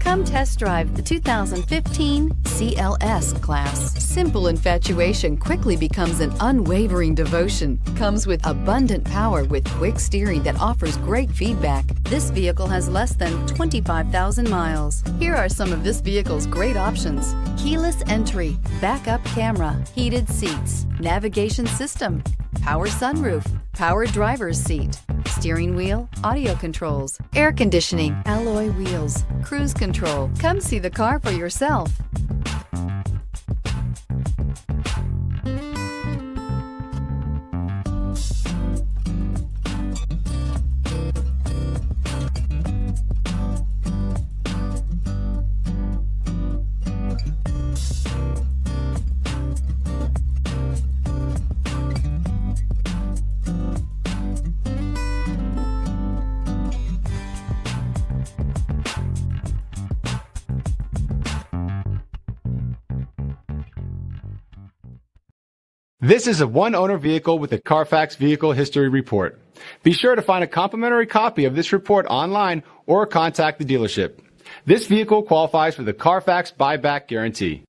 Come test drive the 2015 CLS class. Simple infatuation quickly becomes an unwavering devotion. Comes with abundant power with quick steering that offers great feedback. This vehicle has less than 25,000 miles. Here are some of this vehicle's great options: keyless entry, backup camera, heated seats, navigation system, power sunroof, power driver's seat, steering wheel audio controls, air conditioning, alloy wheels, cruise control. Come see the car for yourself. This is a one-owner vehicle with a Carfax Vehicle History Report. Be sure to find a complimentary copy of this report online or contact the dealership. This vehicle qualifies for the Carfax Buyback Guarantee.